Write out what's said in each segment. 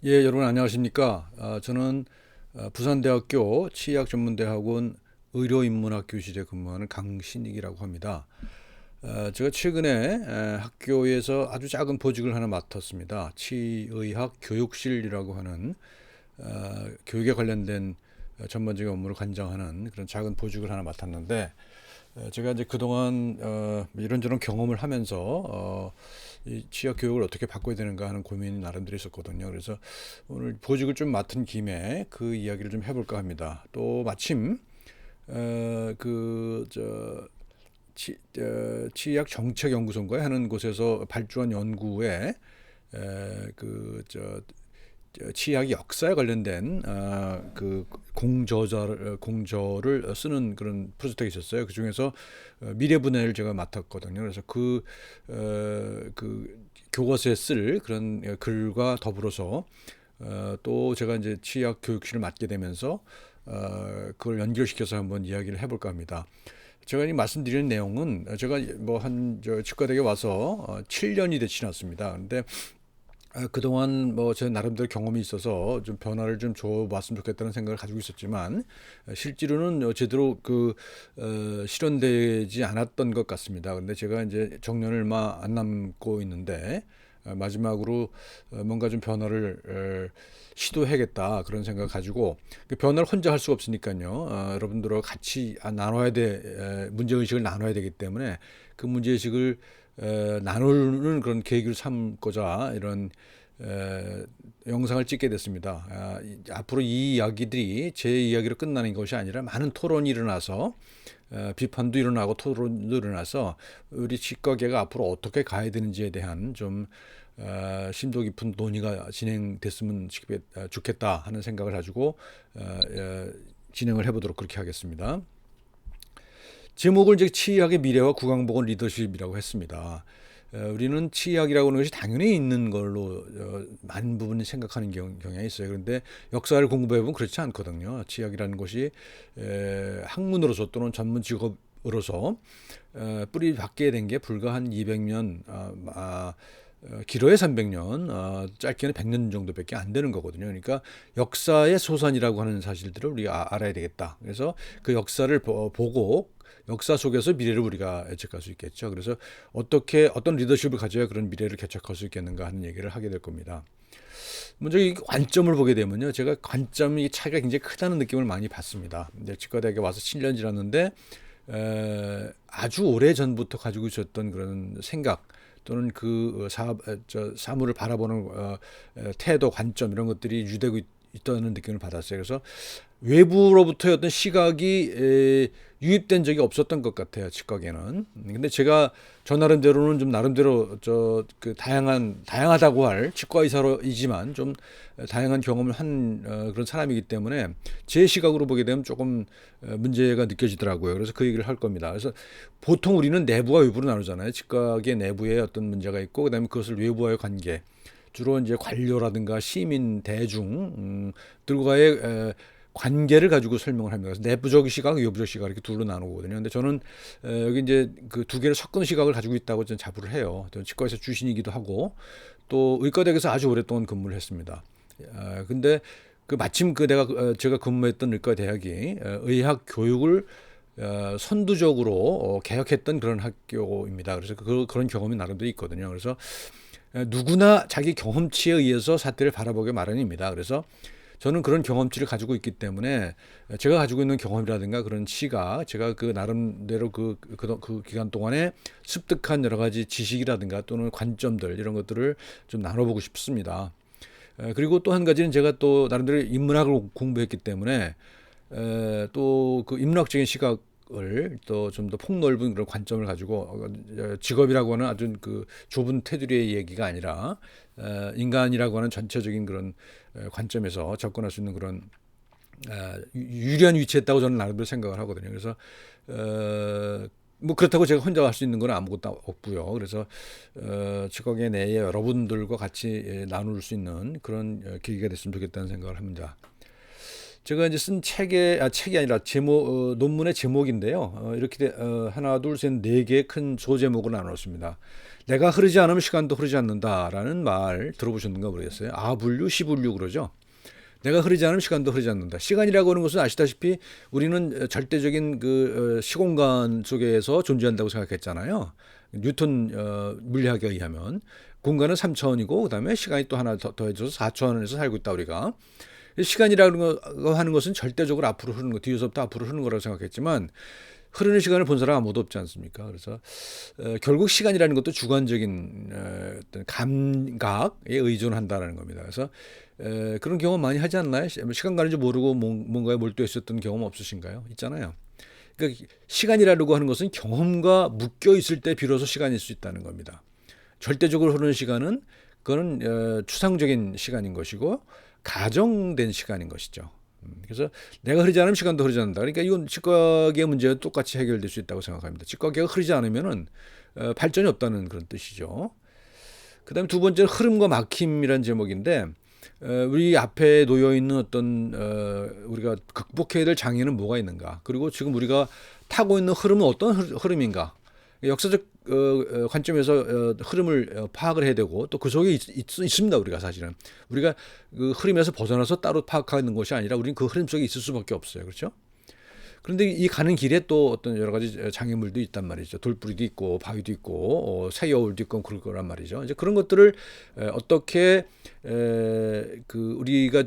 예, 여러분 안녕하십니까? 저는 부산대학교 치의학전문대학원 의료인문학 교실에 근무하는 강신익이라고 합니다. 제가 최근에 학교에서 아주 작은 보직을 하나 맡았습니다. 치의학 교육실이라고 하는 교육에 관련된 전반적인 업무를 관장하는 그런 작은 보직을 하나 맡았는데, 제가 이제 그동안 이런저런 경험을 하면서 이 취약 교육을 어떻게 바꿔야 되는가 하는 고민이 나름대로 있었거든요. 그래서 오늘 보직을 좀 맡은 김에 그 이야기를 좀 해볼까 합니다. 또 마침 그저 치약 정책연구소인가 하는 곳에서 발주한 연구에 그저 치약 역사에 관련된 그 공저를 쓰는 그런 프로젝트가 있었어요. 그 중에서 미래분해를 제가 맡았거든요. 그래서 그 교과서에 쓸 그런 글과 더불어서 또 제가 이제 치약 교육실을 맡게 되면서 그걸 연결시켜서 한번 이야기를 해볼까 합니다. 제가 이 말씀드리는 내용은 제가 뭐 한 치과대에 와서 7년이 되지 않았습니다. 근데 그동안 뭐 제 나름대로 경험이 있어서 좀 변화를 좀 줘봤으면 좋겠다는 생각을 가지고 있었지만 실제로는 제대로 실현되지 않았던 것 같습니다. 근데 제가 이제 정년을 얼마 안 남고 있는데 마지막으로 뭔가 좀 변화를 시도해야겠다 그런 생각을 가지고 그 변화를 혼자 할 수가 없으니까요. 여러분들과 같이 나눠야 돼 문제 의식을 나눠야 되기 때문에 그 문제 의식을 나누는 그런 계기를 삼고자 이런 영상을 찍게 됐습니다. 앞으로 이 이야기들이 제 이야기로 끝나는 것이 아니라 많은 토론이 일어나서 비판도 일어나고 토론도 일어나서 우리 치과계가 앞으로 어떻게 가야 되는지에 대한 좀 심도 깊은 논의가 진행됐으면 좋겠다 하는 생각을 가지고 진행을 해보도록 그렇게 하겠습니다. 제목을 이제 치의학의 미래와 구강보건 리더십이라고 했습니다. 우리는 치의학이라고 하는 것이 당연히 있는 걸로 많은 부분이 생각하는 경향이 있어요. 그런데 역사를 공부해보면 그렇지 않거든요. 치의학이라는 것이 학문으로서 또는 전문 직업으로서 뿌리 박게 된 게 불과 한 200년, 길어야 300년, 짧게는 100년 정도밖에 안 되는 거거든요. 그러니까 역사의 소산이라고 하는 사실들을 우리가 알아야 되겠다. 그래서 그 역사를 보고 역사 속에서 미래를 우리가 예측할 수 있겠죠. 그래서 어떤 리더십을 가져야 그런 미래를 개척할 수 있겠는가 하는 얘기를 하게 될 겁니다. 먼저 이 관점을 보게 되면요, 제가 관점이 차이가 굉장히 크다는 느낌을 많이 받습니다. 이제 치과대학에 와서 7년 지났는데 아주 오래 전부터 가지고 있었던 그런 생각 또는 사물을 바라보는 태도, 관점 이런 것들이 유지되고 있다는 느낌을 받았어요. 그래서 외부로부터의 어떤 시각이 유입된 적이 없었던 것 같아요. 치과계는. 근데 제가 저 나름대로는 좀 나름대로 다양하다고 할 치과 의사로이지만 좀 다양한 경험을 한 그런 사람이기 때문에 제 시각으로 보게 되면 조금 문제가 느껴지더라고요. 그래서 그 얘기를 할 겁니다. 그래서 보통 우리는 내부와 외부로 나누잖아요. 치과계 내부에 어떤 문제가 있고 그다음에 그것을 외부와의 관계. 주로 이제 관료라든가 시민 대중들과의 관계를 가지고 설명을 합니다. 그래서 내부적 시각, 외부적 시각 이렇게 둘로 나누거든요. 근데 저는 여기 이제 그 두 개를 섞은 시각을 가지고 있다고 저는 자부를 해요. 저는 치과에서 출신이기도 하고 또 의과대학에서 아주 오랫동안 근무를 했습니다. 근데 그 마침 제가 근무했던 의과대학이 의학 교육을 선두적으로 개혁했던 그런 학교입니다. 그래서 그런 경험이 나름대로 있거든요. 그래서 누구나 자기 경험치에 의해서 사태를 바라보기 마련입니다. 그래서 저는 그런 경험치를 가지고 있기 때문에 제가 가지고 있는 경험이라든가 그런 시각, 제가 그 나름대로 그 기간 동안에 습득한 여러 가지 지식이라든가 또는 관점들 이런 것들을 좀 나눠보고 싶습니다. 그리고 또 한 가지는 제가 또 나름대로 인문학을 공부했기 때문에 또 그 인문학적인 시각을 또 좀 더 폭넓은 그런 관점을 가지고 직업이라고 하는 아주 그 좁은 테두리의 얘기가 아니라 인간이라고 하는 전체적인 그런 관점에서 접근할 수 있는 그런 유리한 위치에 있다고 저는 나름대로 생각을 하거든요. 그래서 뭐 그렇다고 제가 혼자 할 수 있는 건 아무것도 없고요. 그래서 직업계 내에 여러분들과 같이 나눌 수 있는 그런 계기가 됐으면 좋겠다는 생각을 합니다. 제가 이제 쓴 책이 아니라 제목, 논문의 제목인데요. 이렇게 하나, 둘, 셋, 네 개의 큰 소제목을 나눴습니다. 내가 흐르지 않으면 시간도 흐르지 않는다라는 말 들어보셨는가 모르겠어요. 아분류, 시분류 그러죠. 내가 흐르지 않으면 시간도 흐르지 않는다. 시간이라고 하는 것은 아시다시피 우리는 절대적인 그 시공간 속에서 존재한다고 생각했잖아요. 뉴턴 물리학에 의하면 공간은 3차원이고 그다음에 시간이 또 하나 더해져서 4차원에서 살고 있다 우리가. 시간이라는 거 하는 것은 절대적으로 앞으로 흐르는 거, 뒤에서부터 앞으로 흐르는 거라고 생각했지만 흐르는 시간을 본 사람 아무도 없지 않습니까? 그래서 결국 시간이라는 것도 주관적인 어떤 감각에 의존한다라는 겁니다. 그래서 그런 경험 많이 하지 않나요? 시간 가는 줄 모르고 뭔가에 몰두해 있었던 경험 없으신가요? 있잖아요. 그러니까 시간이라고 하는 것은 경험과 묶여 있을 때 비로소 시간일 수 있다는 겁니다. 절대적으로 흐르는 시간은 그거는 추상적인 시간인 것이고 가정된 시간인 것이죠. 그래서 내가 흐르지 않으면 시간도 흐르지 않는다. 그러니까 이건 치과계의 문제와 똑같이 해결될 수 있다고 생각합니다. 치과계가 흐르지 않으면은 발전이 없다는 그런 뜻이죠. 그다음에 두 번째는 흐름과 막힘이라는 제목인데 우리 앞에 놓여 있는 어떤 우리가 극복해야 될 장애는 뭐가 있는가? 그리고 지금 우리가 타고 있는 흐름은 어떤 흐름인가? 역사적 관점에서 흐름을 파악을 해야 되고 또 그 속에 있습니다. 우리가 사실은 우리가 그 흐름에서 벗어나서 따로 파악하는 것이 아니라 우리는 그 흐름 속에 있을 수밖에 없어요. 그렇죠? 그런데 이 가는 길에 또 어떤 여러 가지 장애물도 있단 말이죠. 돌뿌리도 있고 바위도 있고 새여울도 있고 그럴 거란 말이죠. 이제 그런 것들을 어떻게 그 우리가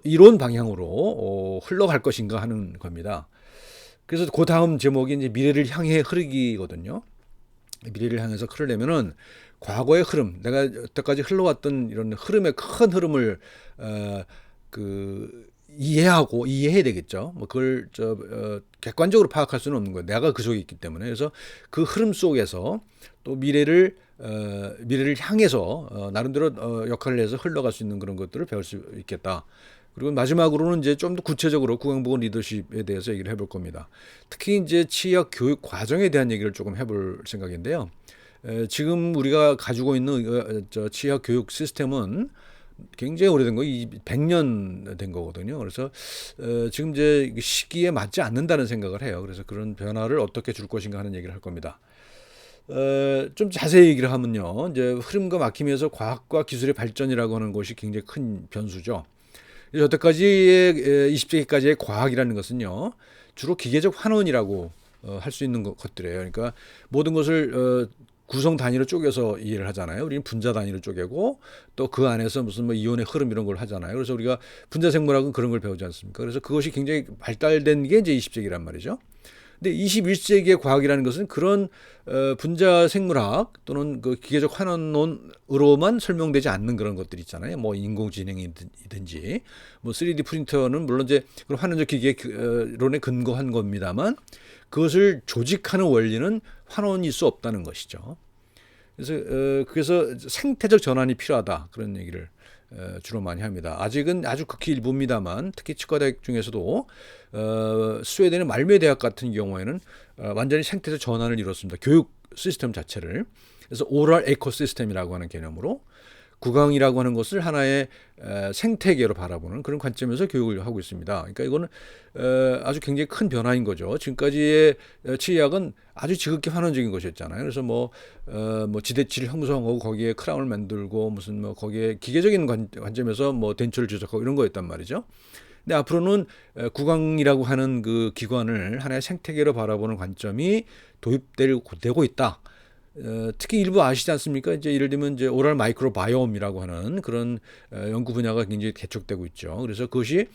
이론 방향으로 흘러갈 것인가 하는 겁니다. 그래서 그 다음 제목이 이제 미래를 향해 흐르기거든요. 미래를 향해서 흐르려면은 과거의 흐름, 내가 여태까지 흘러왔던 이런 흐름의 큰 흐름을 이해하고 이해해야 되겠죠. 뭐 그걸 객관적으로 파악할 수는 없는 거예요. 내가 그 속에 있기 때문에. 그래서 그 흐름 속에서 또 미래를 향해서 나름대로 역할을 해서 흘러갈 수 있는 그런 것들을 배울 수 있겠다. 그리고 마지막으로는 이제 좀 더 구체적으로 구강보건 리더십에 대해서 얘기를 해볼 겁니다. 특히 이제 치의학 교육 과정에 대한 얘기를 조금 해볼 생각인데요. 지금 우리가 가지고 있는 치의학 교육 시스템은 굉장히 오래된 거, 100년 된 거거든요. 그래서 지금 이제 시기에 맞지 않는다는 생각을 해요. 그래서 그런 변화를 어떻게 줄 것인가 하는 얘기를 할 겁니다. 좀 자세히 얘기를 하면요, 이제 흐름과 막힘에서 과학과 기술의 발전이라고 하는 것이 굉장히 큰 변수죠. 여태까지의 20세기까지의 과학이라는 것은요, 주로 기계적 환원이라고 할 수 있는 것들이에요. 그러니까 모든 것을 구성 단위로 쪼개서 이해를 하잖아요. 우리는 분자 단위로 쪼개고 또 그 안에서 무슨 뭐 이온의 흐름 이런 걸 하잖아요. 그래서 우리가 분자 생물학은 그런 걸 배우지 않습니까? 그래서 그것이 굉장히 발달된 게 이제 20세기란 말이죠. 근데 21세기의 과학이라는 것은 그런 분자 생물학 또는 그 기계적 환원론으로만 설명되지 않는 그런 것들이 있잖아요. 뭐 인공지능이든지 뭐 3D 프린터는 물론 이제 그런 환원적 기계론에 근거한 겁니다만 그것을 조직하는 원리는 환원일 수 없다는 것이죠. 그래서 생태적 전환이 필요하다 그런 얘기를 주로 많이 합니다. 아직은 아주 극히 일부입니다만 특히 치과대학 중에서도 스웨덴의 말메 대학 같은 경우에는 완전히 생태적 전환을 이뤘습니다. 교육 시스템 자체를. 그래서 오랄 에코시스템이라고 하는 개념으로 구강이라고 하는 것을 하나의 생태계로 바라보는 그런 관점에서 교육을 하고 있습니다. 그러니까 이거는 아주 굉장히 큰 변화인 거죠. 지금까지의 치의학은 아주 지극히 환원적인 것이었잖아요. 그래서 뭐 지대치를 형성하고 거기에 크라운을 만들고 무슨 뭐 거기에 기계적인 관점에서 뭐 덴처를 조작하고 이런 거였단 말이죠. 근데 앞으로는 구강이라고 하는 그 기관을 하나의 생태계로 바라보는 관점이 도입되고 있다. 특히 일부 아시지 않습니까? 이제 예를 들면 이제 오랄 마이크로바이옴이라고 하는 그런 연구 분야가 굉장히 개척되고 있죠. 그래서 그것이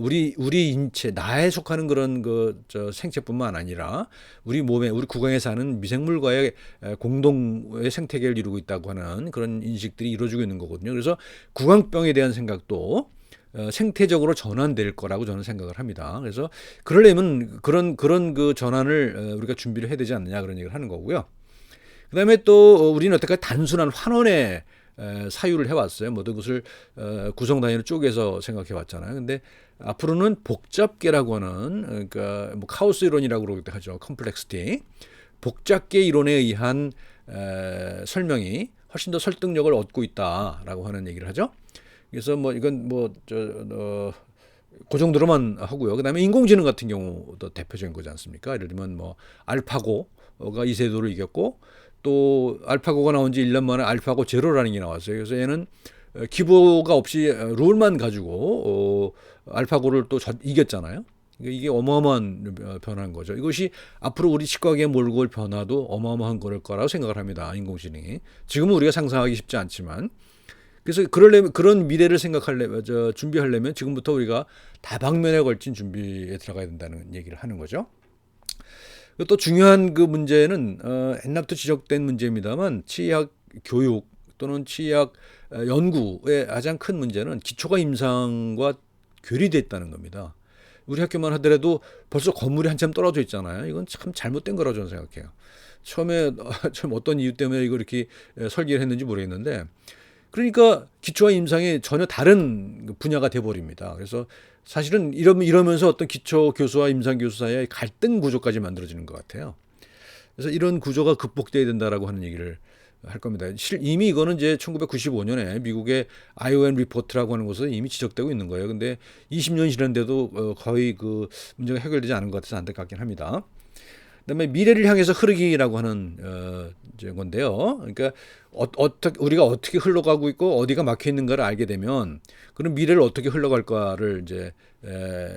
우리 인체 나에 속하는 그런 생체뿐만 아니라 우리 몸에 우리 구강에 사는 미생물과의 공동의 생태계를 이루고 있다고 하는 그런 인식들이 이루어지고 있는 거거든요. 그래서 구강병에 대한 생각도 생태적으로 전환될 거라고 저는 생각을 합니다. 그래서 그러려면 그런 그 전환을 우리가 준비를 해야 되지 않느냐 그런 얘기를 하는 거고요. 그다음에 또 우리는 여태까지 단순한 환원에 사유를 해왔어요. 모든 것을 구성 단위로 쪼개서 생각해 왔잖아요. 근데 앞으로는 복잡계라고 하는 그러니까 뭐 카오스 이론이라고 그러기도 하죠. 컴플렉시티. 복잡계 이론에 의한 설명이 훨씬 더 설득력을 얻고 있다라고 하는 얘기를 하죠. 그래서 뭐 이건 그 정도로만 하고요. 그다음에 인공지능 같은 경우도 대표적인 거지 않습니까? 예를 들면 뭐 알파고가 이세돌을 이겼고 또 알파고가 나온 지 1년 만에 알파고 제로라는 게 나왔어요. 그래서 얘는 기보가 없이 룰만 가지고 알파고를 또 이겼잖아요. 이게 어마어마한 변화인 거죠. 이것이 앞으로 우리 치과계에 몰고 올 변화도 어마어마한 거라고 생각을 합니다. 인공지능이. 지금은 우리가 상상하기 쉽지 않지만. 그래서 그런 미래를 준비하려면 지금부터 우리가 다방면에 걸친 준비에 들어가야 된다는 얘기를 하는 거죠. 또 중요한 그 문제는 옛날부터 지적된 문제입니다만 치의학 교육 또는 치의학 연구의 가장 큰 문제는 기초과 임상과 괴리돼 있다는 겁니다. 우리 학교만 하더라도 벌써 건물이 한참 떨어져 있잖아요. 이건 참 잘못된 거라고 저는 생각해요. 처음에 참 어떤 이유 때문에 이거 이렇게 설계를 했는지 모르겠는데 그러니까 기초와 임상이 전혀 다른 분야가 돼버립니다. 그래서 사실은 이러면서 어떤 기초 교수와 임상 교수 사이의 갈등 구조까지 만들어지는 것 같아요. 그래서 이런 구조가 극복돼야 된다라고 하는 얘기를 할 겁니다. 이미 이거는 이제 1995년에 미국의 ION 리포트라고 하는 곳에서 이미 지적되고 있는 거예요. 근데 20년 지났는데도 거의 그 문제가 해결되지 않은 것 같아서 안타깝긴 합니다. 그다음에 미래를 향해서 흐르기라고 하는 이제 건데요. 그러니까 어떻게 우리가 어떻게 흘러가고 있고 어디가 막혀 있는가를 알게 되면 그런 미래를 어떻게 흘러갈까를 이제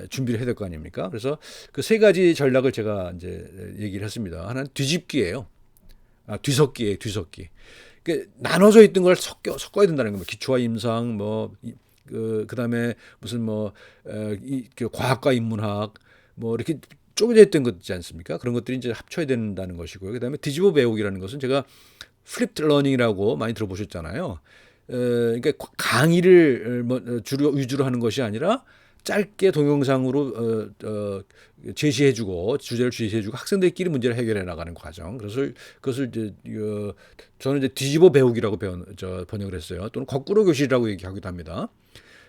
준비를 해야 될 거 아닙니까? 그래서 그 세 가지 전략을 제가 이제 얘기를 했습니다. 하나는 뒤집기예요. 뒤섞기예요, 뒤섞기. 그러니까 나눠져 있던 걸 섞어야 된다는 겁니다. 기초와 임상, 그다음에 무슨 그 과학과 인문학, 이렇게 쪼개져 있던 것 있지 않습니까? 그런 것들이 이제 합쳐야 된다는 것이고요. 그다음에 뒤집어 배우기라는 것은 제가 플립드 러닝이라고 많이 들어보셨잖아요. 그러니까 강의를 위주로 하는 것이 아니라 짧게 동영상으로 주제를 제시해주고 학생들끼리 문제를 해결해 나가는 과정. 그래서 그것을 이제 저는 이제 뒤집어 배우기라고 번역을 했어요. 또는 거꾸로 교실이라고 얘기하기도 합니다.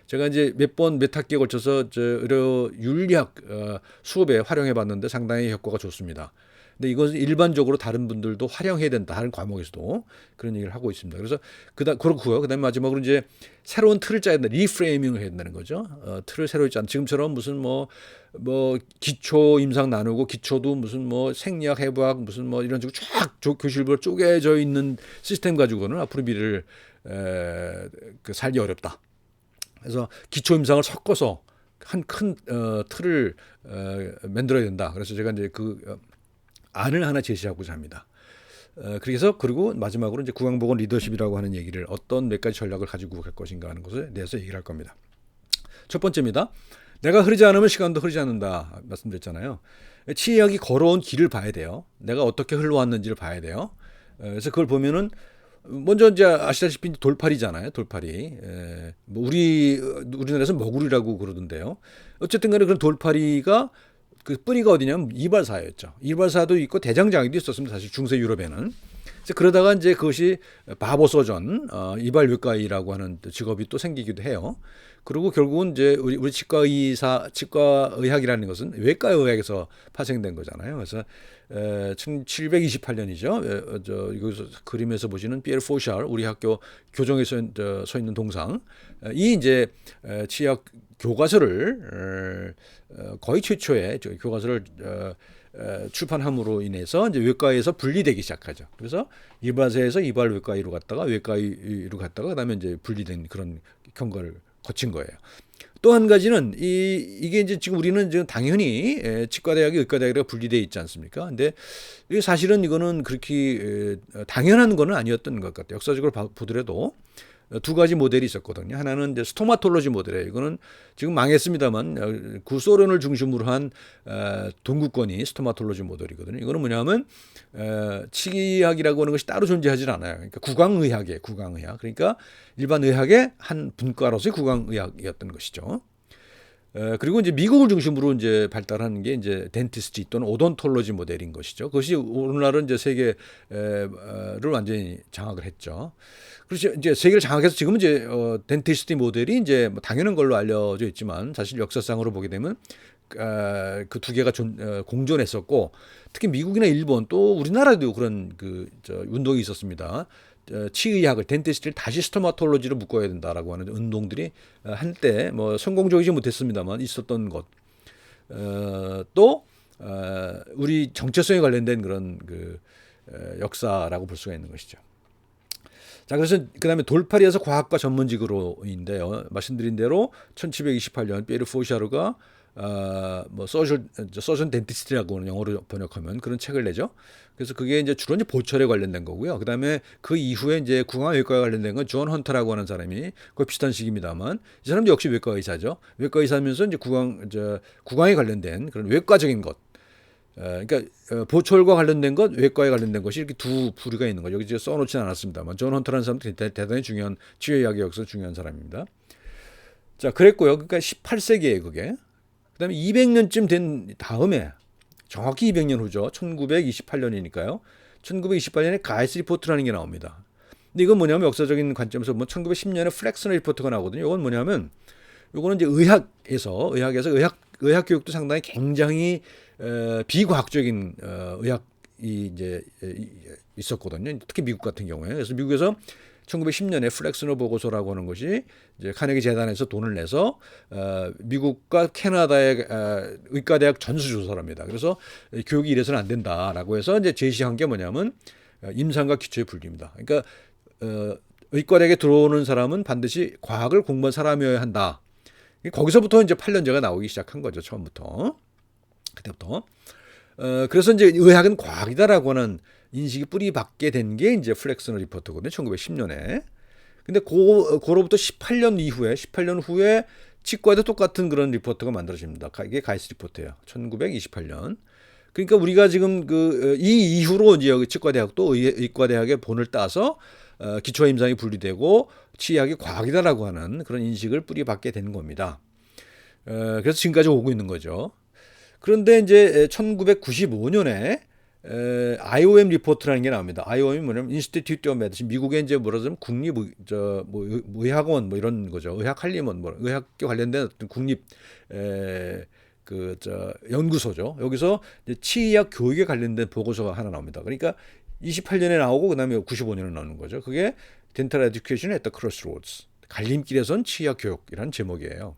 제가 이제 몇 학기에 걸쳐서 의료 윤리학 수업에 활용해 봤는데 상당히 효과가 좋습니다. 근데 이것은 일반적으로 다른 분들도 활용해야 된다. 다른 과목에서도 그런 얘기를 하고 있습니다. 그래서 그렇고요. 그다음에 마지막으로 이제 새로운 틀을 짜야 된다. 리프레이밍을 해야 된다는 거죠. 틀을 새로 짜는 지금처럼 무슨 기초 임상 나누고 기초도 무슨 생리학, 해부학 무슨 이런 식으로 쫙 교실별로 쪼개져 있는 시스템 가지고는 앞으로 미래를 살기 어렵다. 그래서 기초 임상을 섞어서 한 큰 틀을 만들어야 된다. 그래서 제가 이제 안을 하나 제시하고자 합니다. 그리고 마지막으로 이제 구강보건 리더십이라고 하는 얘기를 어떤 몇 가지 전략을 가지고 갈 것인가 하는 것에 대해서 얘기를 할 겁니다. 첫 번째입니다. 내가 흐르지 않으면 시간도 흐르지 않는다 말씀드렸잖아요. 치의학이 걸어온 길을 봐야 돼요. 내가 어떻게 흘러왔는지를 봐야 돼요. 그래서 그걸 보면은 먼저 이제 아시다시피 돌팔이잖아요. 돌팔이. 우리나라에서 머구리라고 그러던데요. 어쨌든 간에 그런 돌팔이가 그 뿌리가 어디냐면 이발사였죠. 이발사도 있고 대장장이도 있었습니다. 사실 중세 유럽에는. 그래서 그러다가 이제 그것이 바보 서전, 이발외과의라고 하는 직업이 또 생기기도 해요. 그리고 결국은 이제 우리 치과의학이라는 것은 외과의학에서 파생된 거잖아요. 그래서 1728년이죠. 여기서 그림에서 보시는 피에르 포샬 우리 학교 교정에 서 있는 동상 이 이제 치약 교과서를 거의 최초의 교과서를 출판함으로 인해서 이제 외과에서 분리되기 시작하죠. 그래서 이발사에서 이발외과의로 갔다가 외과의로 갔다가 그다음에 이제 분리된 그런 경과를 거친 거예요. 또 한 가지는 이게 이제 지금 우리는 지금 당연히 치과대학이 의과대학이라 분리되어 있지 않습니까? 근데 사실은 이거는 그렇게 당연한 거는 아니었던 것 같아요. 역사적으로 보더라도 두 가지 모델이 있었거든요. 하나는 이제 스토마톨로지 모델이에요. 이거는 지금 망했습니다만 구소련을 중심으로 한 동구권이 스토마톨로지 모델이거든요. 이거는 뭐냐면 치의학이라고 하는 것이 따로 존재하지 않아요. 그러니까 구강의학이에요. 구강의학. 그러니까 일반 의학의 한 분과로서의 구강의학이었던 것이죠. 그리고 이제 미국을 중심으로 이제 발달하는 게 이제 덴티스트 또는 오돈톨로지 모델인 것이죠. 그것이 오늘날은 이제 세계를 완전히 장악을 했죠. 그렇죠. 이제 세계를 장악해서 지금은 이제 덴티스트 모델이 이제 당연한 걸로 알려져 있지만 사실 역사상으로 보게 되면 그 두 개가 공존했었고 특히 미국이나 일본 또 우리나라도 그런 운동이 있었습니다. 치의학을 덴티스트를 다시 스토마톨로지로 묶어야 된다라고 하는 운동들이 한때 뭐 성공적이지 못했습니다만 있었던 것. 또 우리 정체성에 관련된 그런 그 역사라고 볼 수가 있는 것이죠. 자, 그래서 그다음에 돌파리에서 과학과 전문직으로인데요. 말씀드린 대로 1728년 피에르 포샤르가 뭐 소셜 덴티스트라고 영어로 번역하면 그런 책을 내죠. 그래서 그게 이제 주로 이제 보철에 관련된 거고요. 그다음에 그 이후에 이제 구강외과에 관련된 건 존 헌터라고 하는 사람이 거의 비슷한 시기입니다만 이 사람도 역시 외과 의사죠. 외과 의사면서 이제 구강에 관련된 그런 외과적인 것. 그러니까 보철과 관련된 것, 외과에 관련된 것이 이렇게 두 부류가 있는 거죠. 여기 제가 써놓지는 않았습니다만 존 헌터라는 사람도 대단히 중요한 치료의학의 역사에서 중요한 사람입니다. 자, 그랬고요. 그러니까 18세기에 그게. 그다음에 200년쯤 된 다음에 정확히 200년 후죠. 1928년이니까요. 1928년에 가이스 리포트라는 게 나옵니다. 근데 이건 뭐냐면 역사적인 관점에서 보면 1910년에 플렉스너 리포트가 나오거든요. 이건 뭐냐면 이거는 이제 의학에서 의학 교육도 상당히 굉장히 비과학적인 의학이 이제 있었거든요. 특히 미국 같은 경우에. 그래서 미국에서 1910년에 플렉스너 보고서라고 하는 것이 이제 카네기 재단에서 돈을 내서 미국과 캐나다의 의과대학 전수조사랍니다. 그래서 교육이 이래서는 안 된다라고 해서 이제 제시한 게 뭐냐면 임상과 기초의 분리입니다. 그러니까 의과대학에 들어오는 사람은 반드시 과학을 공부한 사람이어야 한다. 거기서부터 이제 8년제가 나오기 시작한 거죠. 처음부터. 그때부터. 그래서 이제 의학은 과학이다라고 하는 인식이 뿌리 박게 된 게 이제 플렉스너 리포트거든요. 1910년에. 근데 그로부터 18년 후에 치과에도 똑같은 그런 리포트가 만들어집니다. 이게 가이스 리포트예요. 1928년. 그러니까 우리가 지금 이 이후로 이제 치과대학도 의과대학의 본을 따서 기초와 임상이 분리되고 치의학이 과학이다라고 하는 그런 인식을 뿌리 박게 된 겁니다. 그래서 지금까지 오고 있는 거죠. 그런데 이제 1995년에 IOM 리포트라는 게 나옵니다. IOM이 뭐냐면 인스티튜트 오브 메디신, 미국의 이제 뭐라면 국립 의학원 뭐 이런 거죠. 의학한림원 뭐 의학과 관련된 어떤 국립 연구소죠. 여기서 이제 치의학 교육에 관련된 보고서가 하나 나옵니다. 그러니까 28년에 나오고 그다음에 95년에 나오는 거죠. 그게 Dental Education at the Crossroads, 갈림길에선 치의학 교육이라는 제목이에요.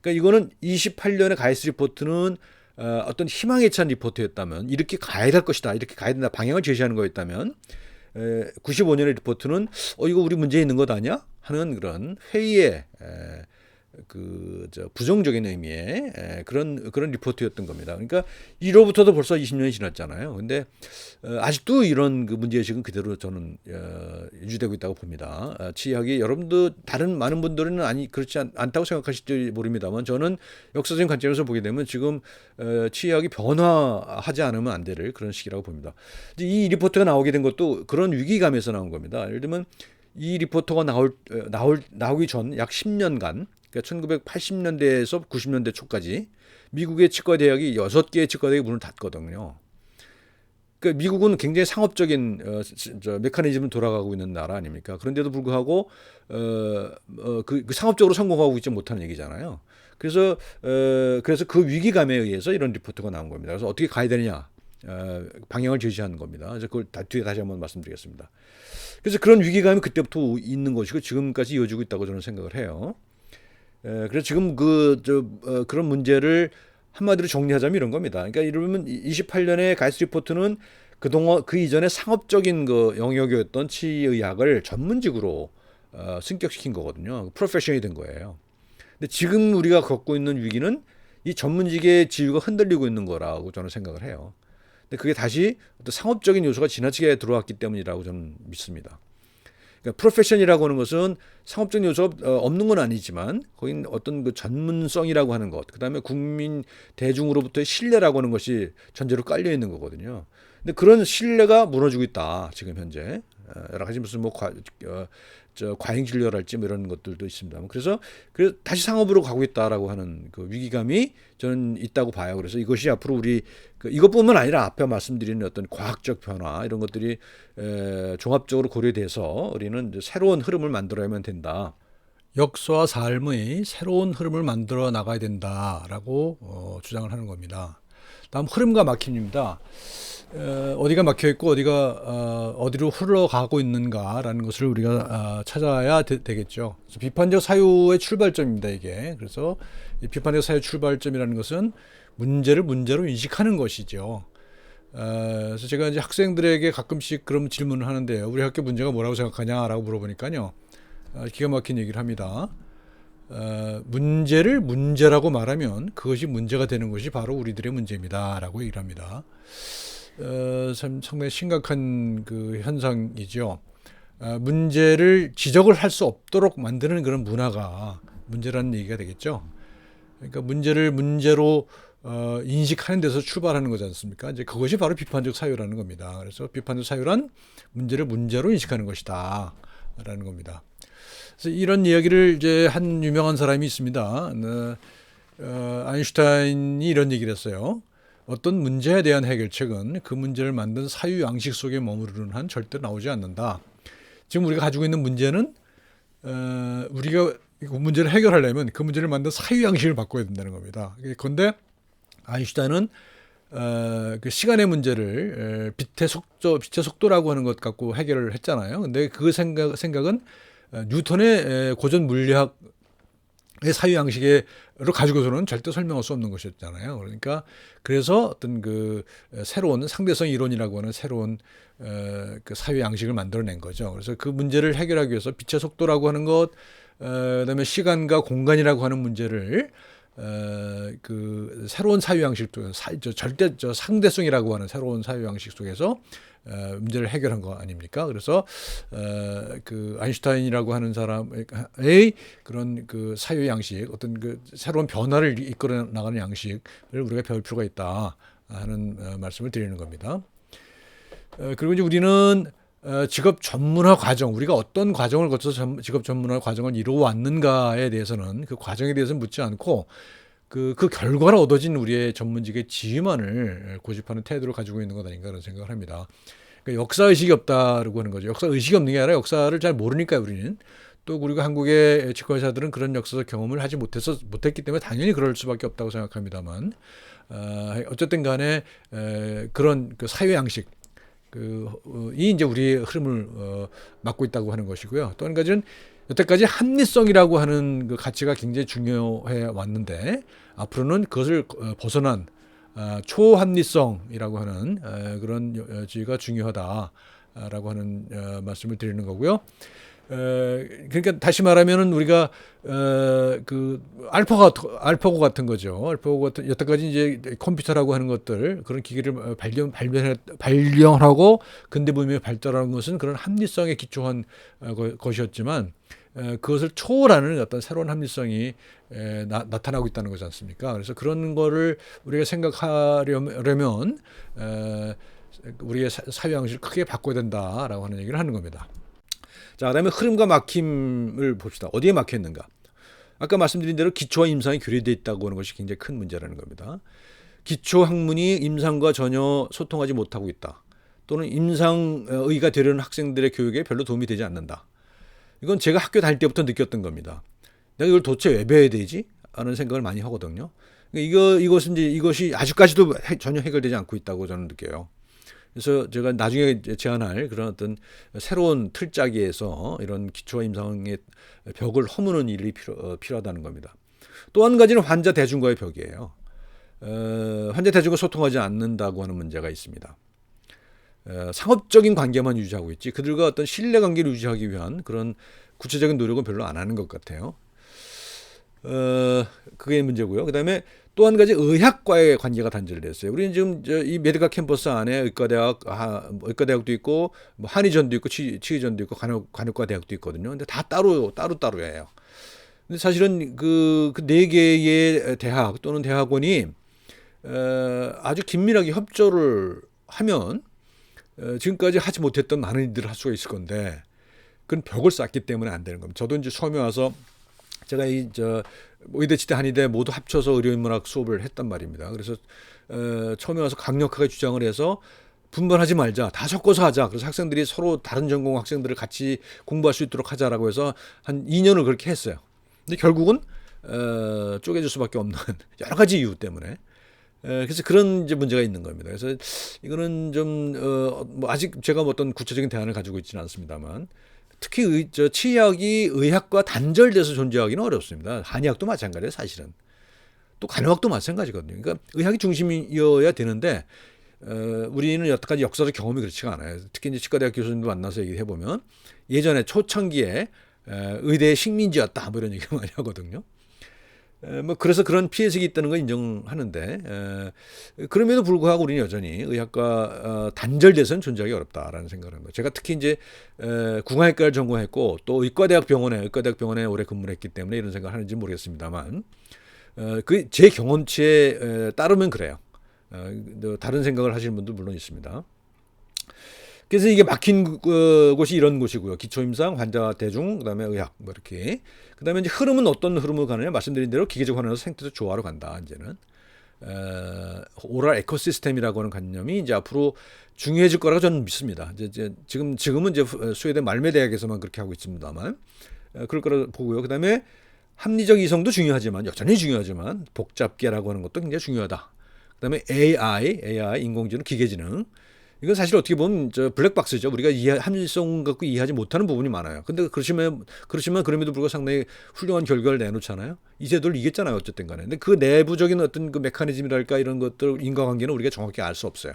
그러니까 이거는 28년의 가이스 리포트는 어떤 희망에 찬 리포트였다면, 이렇게 가야 될 것이다, 이렇게 가야 된다 방향을 제시하는 거였다면 95년의 리포트는 이거 우리 문제 있는 것 아니야? 하는 그런 회의의 부정적인 의미의 그런 리포트였던 겁니다. 그러니까 이로부터도 벌써 20년이 지났잖아요. 근데 아직도 이런 그 문제의식은 그대로 저는 유지되고 있다고 봅니다. 치의학이 여러분도 다른 많은 분들은 그렇지 않다고 생각하실지 모릅니다만, 저는 역사적인 관점에서 보게 되면 지금 치의학이 변화하지 않으면 안 될 그런 시기라고 봅니다. 이 리포트가 나오게 된 것도 그런 위기감에서 나온 겁니다. 예를 들면 이 리포트가 나오기 전 약 10년간, 그러니까 1980년대에서 90년대 초까지 미국의 치과대학이 6개의 치과대학이 문을 닫거든요. 그러니까 미국은 굉장히 상업적인 메커니즘을 돌아가고 있는 나라 아닙니까? 그런데도 불구하고 그 상업적으로 성공하고 있지 못하는 얘기잖아요. 그래서 그 위기감에 의해서 이런 리포트가 나온 겁니다. 그래서 어떻게 가야 되느냐, 방향을 제시하는 겁니다. 그래서 그걸 뒤에 다시 한번 말씀드리겠습니다. 그래서 그런 위기감이 그때부터 있는 것이고 지금까지 이어지고 있다고 저는 생각을 해요. 그래서 지금 그런 문제를 한마디로 정리하자면 이런 겁니다. 그러니까 이러면 28년의 가이스 리포트는 그동안 그 이전에 상업적인 그 영역이었던 치의학을 전문직으로 승격시킨 거거든요. 프로페셔널이 된 거예요. 근데 지금 우리가 겪고 있는 위기는 이 전문직의 지위가 흔들리고 있는 거라고 저는 생각을 해요. 근데 그게 다시 어떤 상업적인 요소가 지나치게 들어왔기 때문이라고 저는 믿습니다. 그러니까 프로페션이라고 하는 것은 상업적 요소가 없는 건 아니지만 거긴 어떤 그 전문성이라고 하는 것, 그다음에 국민 대중으로부터의 신뢰라고 하는 것이 전제로 깔려 있는 거거든요. 근데 그런 신뢰가 무너지고 있다 지금 현재. 여러 가지 무슨 과잉 진료랄지 뭐 이런 것들도 있습니다. 그래서 다시 상업으로 가고 있다라고 하는 그 위기감이 저는 있다고 봐요. 그래서 이것이 앞으로 우리 이것뿐만 아니라 앞에 말씀드린 어떤 과학적 변화 이런 것들이 종합적으로 고려돼서 우리는 새로운 흐름을 만들어야만 된다. 역사와 삶의 새로운 흐름을 만들어 나가야 된다라고 주장을 하는 겁니다. 다음 흐름과 막힘입니다. 어디가 막혀 있고 어디로 흘러가고 있는가라는 것을 우리가 찾아야 되겠죠. 그래서 비판적 사유의 출발점입니다, 이게. 그래서 이 비판적 사유 출발점이라는 것은 문제를 문제로 인식하는 것이죠. 그래서 제가 이제 학생들에게 가끔씩 그런 질문을 하는데요. 우리 학교 문제가 뭐라고 생각하냐라고 물어보니까요. 기가 막힌 얘기를 합니다. 문제를 문제라고 말하면 그것이 문제가 되는 것이 바로 우리들의 문제입니다라고 얘기를 합니다. 참 상당히 심각한 그 현상이죠. 문제를 지적을 할 수 없도록 만드는 그런 문화가 문제라는 얘기가 되겠죠. 그러니까 문제를 문제로 인식하는 데서 출발하는 거지 않습니까? 이제 그것이 바로 비판적 사유라는 겁니다. 그래서 비판적 사유란 문제를 문제로 인식하는 것이다 라는 겁니다. 그래서 이런 이야기를 이제 한 유명한 사람이 있습니다. 아인슈타인이 이런 얘기를 했어요. 어떤 문제에 대한 해결책은 그 문제를 만든 사유 양식 속에 머무르는 한 절대 나오지 않는다. 지금 우리가 가지고 있는 문제는 우리가 그 문제를 해결하려면 그 문제를 만든 사유 양식을 바꿔야 된다는 겁니다. 그런데 아인슈타인은 그 시간의 문제를 빛의 속도라고 하는 것 갖고 해결을 했잖아요. 근데 그 생각은 뉴턴의 고전 물리학의 사유 양식으로 가지고서는 절대 설명할 수 없는 것이었잖아요. 그러니까 그래서 어떤 그 새로운 상대성 이론이라고 하는 새로운 그 사유 양식을 만들어낸 거죠. 그래서 그 문제를 해결하기 위해서 빛의 속도라고 하는 것, 그다음에 시간과 공간이라고 하는 문제를 그 새로운 사유 양식 속에서 절대 상대성이라고 하는 새로운 사유 양식 속에서 문제를 해결한 거 아닙니까? 그래서 그 아인슈타인이라고 하는 사람의 그런 그 사유 양식, 어떤 그 새로운 변화를 이끌어 나가는 양식을 우리가 배울 필요가 있다 하는 말씀을 드리는 겁니다. 그리고 이제 우리는 직업 전문화 과정, 우리가 어떤 과정을 거쳐서 직업 전문화 과정을 이루어 왔는가에 대해서는 그 과정에 대해서는 묻지 않고 그 결과로 얻어진 우리의 전문직의 지휘만을 고집하는 태도를 가지고 있는 것 아닌가 그런 생각을 합니다. 그러니까 역사의식이 없다라고 하는 거죠. 역사의식이 없는 게 아니라 역사를 잘 모르니까요, 우리는. 또 우리가 한국의 치과의사들은 그런 역사적 경험을 하지 못했기 때문에 당연히 그럴 수밖에 없다고 생각합니다만, 어쨌든 간에 그런 그 사회 양식, 이 이제 우리의 흐름을 막고 있다고 하는 것이고요. 또 한 가지는 여태까지 합리성이라고 하는 그 가치가 굉장히 중요해 왔는데 앞으로는 그것을 벗어난 초합리성이라고 하는 그런 지위가 중요하다라고 하는 말씀을 드리는 거고요. 그러니까 다시 말하면은 우리가 그 알파고 같은 거죠. 알파고 같은 여태까지 이제 컴퓨터라고 하는 것들 그런 기기를 발견하고 근대 문명에 발달하는 것은 그런 합리성에 기초한 것이었지만 그것을 초월하는 어떤 새로운 합리성이 나타나고 있다는 거지 않습니까? 그래서 그런 거를 우리가 생각하려면 우리의 사유 양식을 크게 바꿔야 된다라고 하는 얘기를 하는 겁니다. 자, 그다음에 흐름과 막힘을 봅시다. 어디에 막혔는가? 아까 말씀드린 대로 기초와 임상이 교류되어 있다고 하는 것이 굉장히 큰 문제라는 겁니다. 기초 학문이 임상과 전혀 소통하지 못하고 있다. 또는 임상의가 되려는 학생들의 교육에 별로 도움이 되지 않는다. 이건 제가 학교 다닐 때부터 느꼈던 겁니다. 내가 이걸 도대체 왜 배워야 되지? 하는 생각을 많이 하거든요. 이것이 아직까지도 전혀 해결되지 않고 있다고 저는 느껴요. 그래서 제가 나중에 제안할 그런 어떤 새로운 틀짜기에서 이런 기초와 임상의 벽을 허무는 일이 필요하다는 겁니다. 또 한 가지는 환자 대중과의 벽이에요. 환자 대중과 소통하지 않는다고 하는 문제가 있습니다. 상업적인 관계만 유지하고 있지 그들과 어떤 신뢰관계를 유지하기 위한 그런 구체적인 노력은 별로 안 하는 것 같아요. 그게 문제고요. 그다음에 또 한 가지 의학과의 관계가 단절됐어요. 우리는 지금 이 메디카 캠퍼스 안에 의과대학도 있고 뭐 한의전도 있고 치의전도 있고 간혹과 대학도 있거든요. 근데 다 따로따로예요. 근데 사실은 그 네 개의 대학 또는 대학원이 아주 긴밀하게 협조를 하면 지금까지 하지 못했던 많은 일들을 할 수가 있을 건데 그건 벽을 쌓기 때문에 안 되는 겁니다. 저도 이제 처음에 와서 제가 의대치대 한의대 모두 합쳐서 의료인문학 수업을 했단 말입니다. 그래서 처음에 와서 강력하게 주장을 해서 분반하지 말자, 다 섞어서 하자. 그래서 학생들이 서로 다른 전공 학생들을 같이 공부할 수 있도록 하자라고 해서 한 2년을 그렇게 했어요. 근데 결국은 쪼개질 수밖에 없는 여러 가지 이유 때문에 그래서 그런 이제 문제가 있는 겁니다. 그래서 이거는 좀, 뭐 아직 제가 뭐 어떤 구체적인 대안을 가지고 있지는 않습니다만, 특히 치의학이 의학과 단절돼서 존재하기는 어렵습니다. 한의학도 마찬가지예요, 사실은. 또 간호학도 마찬가지거든요. 그러니까 의학이 중심이어야 되는데, 우리는 여태까지 역사적 경험이 그렇지가 않아요. 특히 이제 치과대학 교수님도 만나서 얘기해 보면 예전에 초창기에 의대의 식민지였다 뭐 이런 얘기 많이 하거든요. 뭐 그래서 그런 피해색이 있다는 걸 인정하는데 그럼에도 불구하고 우리는 여전히 의학과 단절돼서는 존재하기 어렵다라는 생각을 합니다. 제가 특히 이제 국어학과를 전공했고 또 의과대학 병원에 오래 근무를 했기 때문에 이런 생각을 하는지 모르겠습니다만 그 제 경험치에 따르면 그래요. 다른 생각을 하시는 분도 물론 있습니다. 그래서 이게 막힌 곳이 이런 곳이고요. 기초임상, 환자 대중, 그다음에 의학 뭐 이렇게. 그다음에 이제 흐름은 어떤 흐름을 가느냐 말씀드린 대로 기계적 환원에서 생태적 조화로 간다. 이제는 오랄 에코시스템이라고 하는 관념이 이제 앞으로 중요해질 거라고 저는 믿습니다. 이제 지금은 이제 스웨덴 말메 대학에서만 그렇게 하고 있습니다만 그럴 거라 보고요. 그다음에 합리적 이성도 중요하지만 여전히 중요하지만 복잡계라고 하는 것도 굉장히 중요하다. 그다음에 AI 인공지능, 기계지능. 이건 사실 어떻게 보면 저 블랙박스죠. 우리가 합리성 갖고 이해하지 못하는 부분이 많아요. 근데 그렇지만 그럼에도 불구하고 상당히 훌륭한 결과를 내놓잖아요. 이 제도를 이겼잖아요. 어쨌든 간에. 근데 그 내부적인 어떤 그 메커니즘이랄까 이런 것들 인과관계는 우리가 정확히 알 수 없어요.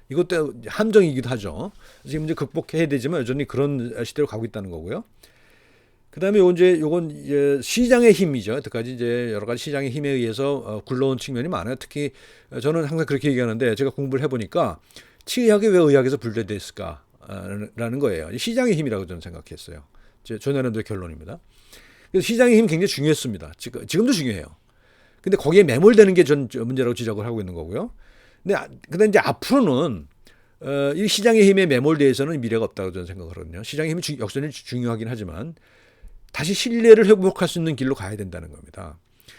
이것도 함정이기도 하죠. 지금 이제 극복해야 되지만 여전히 그런 시대로 가고 있다는 거고요. 그다음에 요건 이제 시장의 힘이죠. 여태까지 이제 여러 가지 시장의 힘에 의해서 굴러온 측면이 많아요. 특히 저는 항상 그렇게 얘기하는데 제가 공부를 해보니까 치의학이 왜 의학에서 분류됐을까라는 거예요. 시장의 힘이라고 저는 생각했어요. 제 전년도의 결론입니다. 그래서 시장의 힘이 굉장히 중요했습니다. 지금도 중요해요. 근데 거기에 매몰되는 게 전 문제라고 지적을 하고 있는 거고요. 근데 이제 앞으로는 이 시장의 힘에 매몰돼서는 미래가 없다고 저는 생각하거든요. 시장의 힘이 역전이 중요하긴 하지만 다시 신뢰를 회복할 수 있는 길로 가야 된다는 겁니다.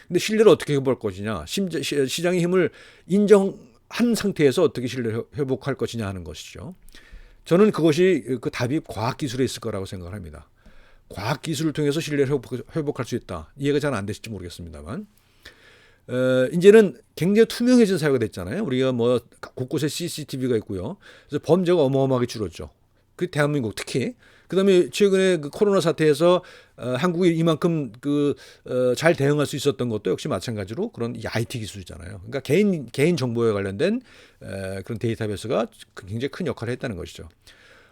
근데 신뢰를 어떻게 회복할 것이냐? 시장의 힘을 인정한 상태에서 어떻게 신뢰를 회복할 것이냐 하는 것이죠. 저는 그것이 그 답이 과학기술에 있을 거라고 생각을 합니다. 과학기술을 통해서 신뢰를 회복할 수 있다. 이해가 잘 안 되실지 모르겠습니다만. 이제는 굉장히 투명해진 사회가 됐잖아요. 우리가 뭐 곳곳에 CCTV가 있고요. 그래서 범죄가 어마어마하게 줄었죠. 그 대한민국 특히. 그다음에 최근에 그 코로나 사태에서 한국이 이만큼 잘 대응할 수 있었던 것도 역시 마찬가지로 그런 IT 기술이잖아요. 그러니까 개인 정보에 관련된 그런 데이터베이스가 굉장히 큰 역할을 했다는 것이죠.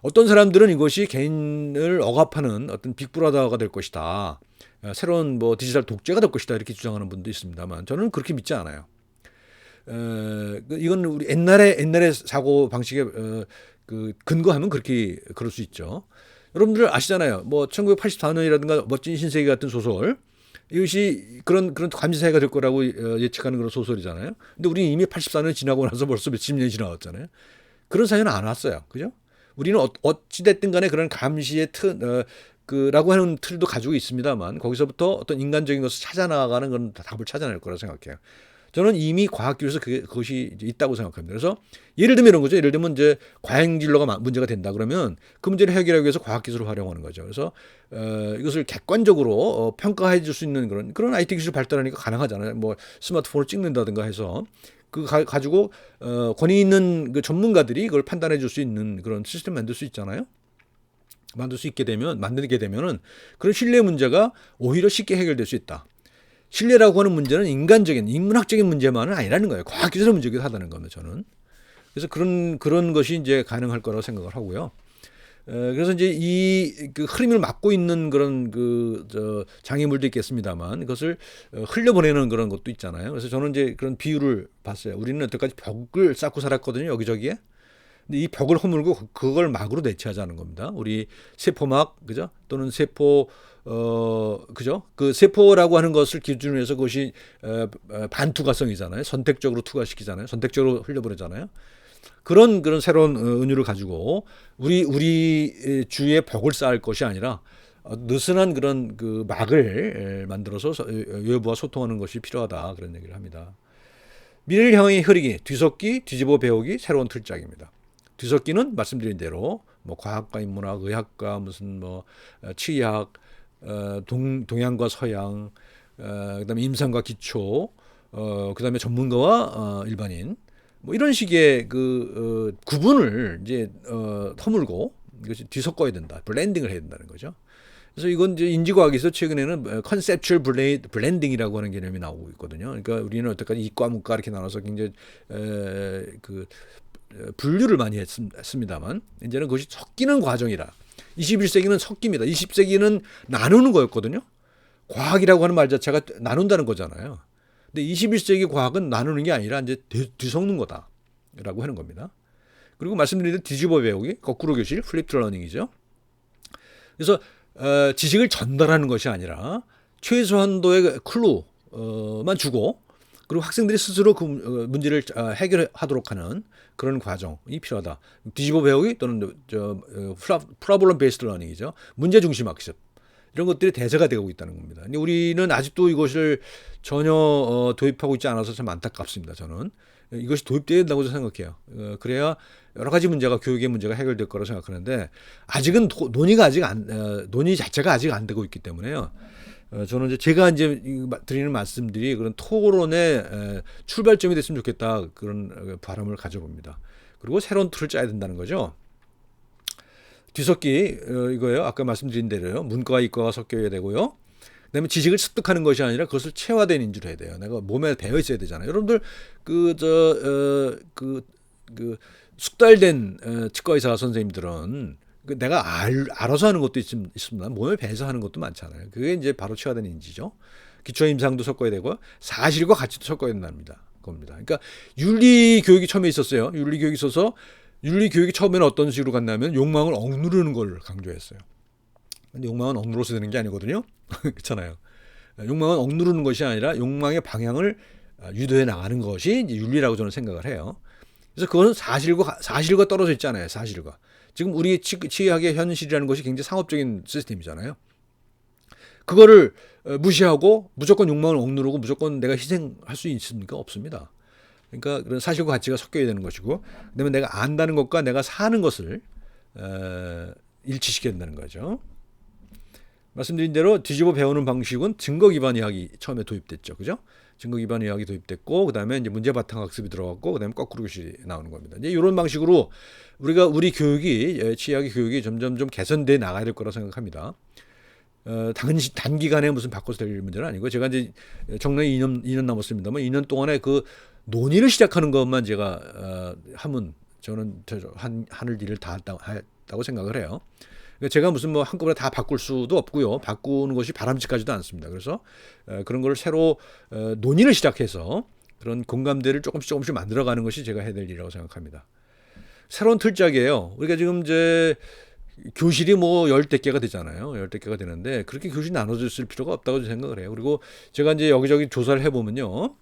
어떤 사람들은 이것이 개인을 억압하는 어떤 빅브라더가 될 것이다. 새로운 뭐 디지털 독재가 될 것이다 이렇게 주장하는 분도 있습니다만 저는 그렇게 믿지 않아요. 이건 우리 옛날의 사고 방식에 근거하면 그럴 수 있죠. 여러분들 아시잖아요. 뭐 1984년이라든가 멋진 신세계 같은 소설 이것이 그런 감시사회가 될 거라고 예측하는 그런 소설이잖아요. 근데 우리 이미 84년 지나고 나서 벌써 몇십 년이 지나왔잖아요. 그런 사연은 안 왔어요. 그죠? 우리는 어찌됐든 간에 그런 감시의 라고 하는 틀도 가지고 있습니다만 거기서부터 어떤 인간적인 것을 찾아나가는 그런 답을 찾아낼 거라고 생각해요. 저는 이미 과학기술에서 그것이 있다고 생각합니다. 그래서 예를 들면 이런 거죠. 예를 들면 이제 과잉진로가 문제가 된다 그러면 그 문제를 해결하기 위해서 과학기술을 활용하는 거죠. 그래서 이것을 객관적으로 평가해 줄 수 있는 그런 IT 기술 발달하니까 가능하잖아요. 뭐 스마트폰을 찍는다든가 해서 가지고 권위 있는 그 전문가들이 그걸 판단해 줄 수 있는 그런 시스템 만들 수 있잖아요. 만들게 되면은 그런 신뢰 문제가 오히려 쉽게 해결될 수 있다. 신뢰라고 하는 문제는 인문학적인 문제만은 아니라는 거예요. 과학기술의 문제기도 하다는 겁니다, 저는. 그래서 그런 것이 이제 가능할 거라고 생각을 하고요. 그래서 이제 그 흐름을 막고 있는 그런 장애물도 있겠습니다만 그것을 흘려보내는 그런 것도 있잖아요. 그래서 저는 이제 그런 비유를 봤어요. 우리는 여태까지 벽을 쌓고 살았거든요, 여기저기에. 근데 이 벽을 허물고 그걸 막으로 대체하자는 겁니다. 우리 세포막, 그죠? 또는 그죠? 그 세포라고 하는 것을 기준으로 해서 그것이 반투과성이잖아요. 선택적으로 투과시키잖아요. 선택적으로 흘려보내잖아요. 그런 새로운 은유를 가지고 우리 주위에 벽을 쌓을 것이 아니라 느슨한 그런 그 막을 만들어서 외부와 소통하는 것이 필요하다. 그런 얘기를 합니다. 미래를 향해 흐르기, 뒤섞기, 뒤집어 배우기, 새로운 틀작입니다. 뒤섞기는 말씀드린 대로 뭐 과학과 인문학, 의학과 무슨 뭐 치의학, 동양과 서양, 그다음에 임상과 기초, 그다음에 전문가와 일반인 뭐 이런 식의 구분을 이제 허물고 이것이 뒤섞어야 된다. 블렌딩을 해야 된다는 거죠. 그래서 이건 이제 인지과학에서 최근에는 컨셉츄얼 블렌딩이라고 하는 개념이 나오고 있거든요. 그러니까 우리는 여태까지 이과 문과 이렇게 나눠서 굉장히 분류를 많이 했습니다만 이제는 그것이 섞이는 과정이라. 21세기는 섞입니다. 20세기는 나누는 거였거든요. 과학이라고 하는 말 자체가 나눈다는 거잖아요. 근데 21세기 과학은 나누는 게 아니라 이제 뒤섞는 거다라고 하는 겁니다. 그리고 말씀드린 대로 뒤집어 배우기, 거꾸로 교실, 플립드 러닝이죠. 그래서 지식을 전달하는 것이 아니라 최소한도의 클루만 주고 그리고 학생들이 스스로 그 문제를 해결하도록 하는 그런 과정이 필요하다. 뒤집어 배우기 또는 프로블럼 베이스드 러닝이죠. 문제 중심 학습. 이런 것들이 대세가 되고 있다는 겁니다. 근데 우리는 아직도 이것을 전혀 도입하고 있지 않아서 참 안타깝습니다. 저는 이것이 도입돼야 된다고 생각해요. 그래야 여러 가지 문제가 교육의 문제가 해결될 거라고 생각하는데 아직은 논의 자체가 아직 안 되고 있기 때문에요. 저는 이제 제가 이제 드리는 말씀들이 그런 토론의 출발점이 됐으면 좋겠다 그런 바람을 가져봅니다. 그리고 새로운 틀을 짜야 된다는 거죠. 뒤섞기 이거예요. 아까 말씀드린 대로요. 문과와 이과가 섞여야 되고요. 그다음에 지식을 습득하는 것이 아니라 그것을 체화된 인지로 해야 돼요. 내가 몸에 배어 있어야 되잖아요. 여러분들 숙달된 치과 의사 선생님들은 내가 알아서 하는 것도 있습니다. 몸에 배서 하는 것도 많잖아요. 그게 이제 바로 체화된 인지죠. 기초 임상도 섞어야 되고 사실과 가치도 섞어야 된다는 겁니다. 그러니까 윤리 교육이 처음에 있었어요. 윤리 교육이 있어서 윤리 교육이 처음에는 어떤 식으로 갔냐면 욕망을 억누르는 걸 강조했어요. 근데 욕망은 억누러서 되는 게 아니거든요. 그렇잖아요. 욕망은 억누르는 것이 아니라 욕망의 방향을 유도해 나가는 것이 이제 윤리라고 저는 생각을 해요. 그래서 그거는 사실과 떨어져 있잖아요. 사실과. 지금 우리 치의학의 현실이라는 것이 굉장히 상업적인 시스템이잖아요. 그거를 무시하고 무조건 욕망을 억누르고 무조건 내가 희생할 수 있습니까? 없습니다. 그러니까 그런 사실과 가치가 섞여야 되는 것이고, 그다음에 내가 안다는 것과 내가 사는 것을 일치시켜야 된다는 거죠. 말씀드린 대로 뒤집어 배우는 방식은 증거 기반 의학이 처음에 도입됐죠, 그죠? 증거 기반 의학이 도입됐고, 그다음에 이제 문제 바탕 학습이 들어갔고, 그다음에 거꾸로 교실이 나오는 겁니다. 이제 이런 방식으로 우리 교육이 치의학의 교육이 점점 좀 개선돼 나가야 될 거라 생각합니다. 단기간에 무슨 바꿔서 될 문제는 아니고 제가 이제 정년이 2년 남았습니다만 2년 동안에 그 논의를 시작하는 것만 제가 하면 저는 하늘 일을 다 했다고 생각을 해요. 제가 무슨 뭐 한꺼번에 다 바꿀 수도 없고요. 바꾸는 것이 바람직하지도 않습니다. 그래서 그런 걸 새로 논의를 시작해서 그런 공감대를 조금씩 만들어가는 것이 제가 해야 될 일이라고 생각합니다. 새로운 틀짝이에요. 우리가 지금 이제 교실이 뭐 10대 개가 되잖아요. 10대 개가 되는데 그렇게 교실이 나눠졌을 필요가 없다고 생각을 해요. 그리고 제가 이제 여기저기 조사를 해보면요.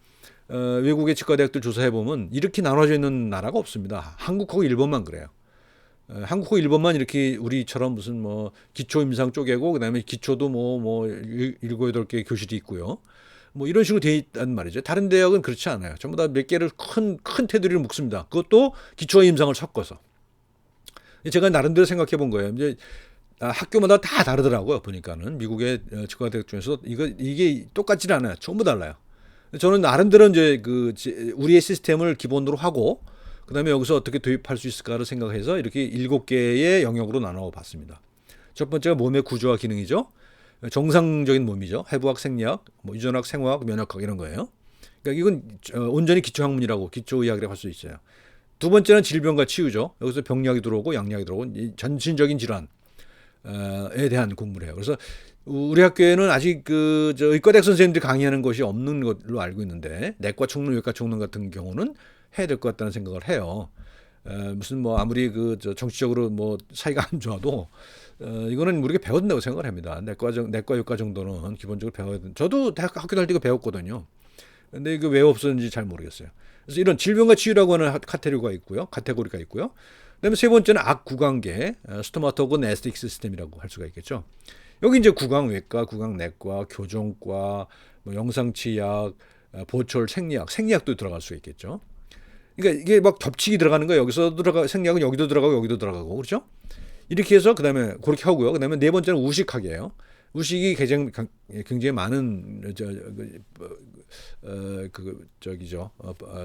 외국의 치과대학들 조사해보면 이렇게 나눠져 있는 나라가 없습니다. 한국하고 일본만 그래요. 한국하고 일본만 이렇게 우리처럼 무슨 뭐 기초 임상 쪼개고 그다음에 기초도 뭐 7, 8개 교실이 있고요. 뭐 이런 식으로 돼 있단 말이죠. 다른 대학은 그렇지 않아요. 전부 다 몇 개를 큰 테두리를 묶습니다. 그것도 기초와 임상을 섞어서. 제가 나름대로 생각해 본 거예요. 이제 학교마다 다 다르더라고요. 보니까는 미국의 치과대학 중에서 이게 똑같지 않아요. 전부 달라요. 저는 나름대로 이제 우리의 시스템을 기본으로 하고 그다음에 여기서 어떻게 도입할 수 있을까를 생각해서 이렇게 7개의 영역으로 나눠 봤습니다. 첫 번째가 몸의 구조와 기능이죠. 정상적인 몸이죠. 해부학, 생리학, 뭐 유전학, 생화학, 면역학 이런 거예요. 그러니까 이건 온전히 기초학문이라고 기초의학이라고 할 수 있어요. 두 번째는 질병과 치유죠. 여기서 병리학이 들어오고 양리학이 들어오고 전신적인 질환에 대한 공부를 해요. 그래서 우리 학교에는 아직 의과대학 선생님들이 강의하는 것이 없는 걸로 알고 있는데 내과 총론, 외과 총론 같은 경우는 해야 될 것 같다는 생각을 해요. 무슨 뭐 아무리 정치적으로 뭐 사이가 안 좋아도 이거는 우리가 배워야 된다고 생각을 합니다. 내과, 외과 정도는 기본적으로 배워야 돼. 저도 학교 다닐 때 이거 배웠거든요. 근데 이게 왜 없었는지 잘 모르겠어요. 그래서 이런 질병과 치유라고 하는 카테고리가 있고요. 그다음에 세 번째는 악구강계, 스토마토고 네스틱 시스템이라고 할 수가 있겠죠. 여기 이제 구강외과, 구강내과, 교정과, 뭐 영상치약, 보철, 생리학도 들어갈 수 있겠죠. 그러니까 이게 막 겹치기 들어가는 거예요. 여기서 생리학은 여기도 들어가고 그렇죠? 이렇게 해서 그다음에 그렇게 하고요. 그다음에 네 번째는 우식학이에요. 우식이 굉장히 많은 저기죠.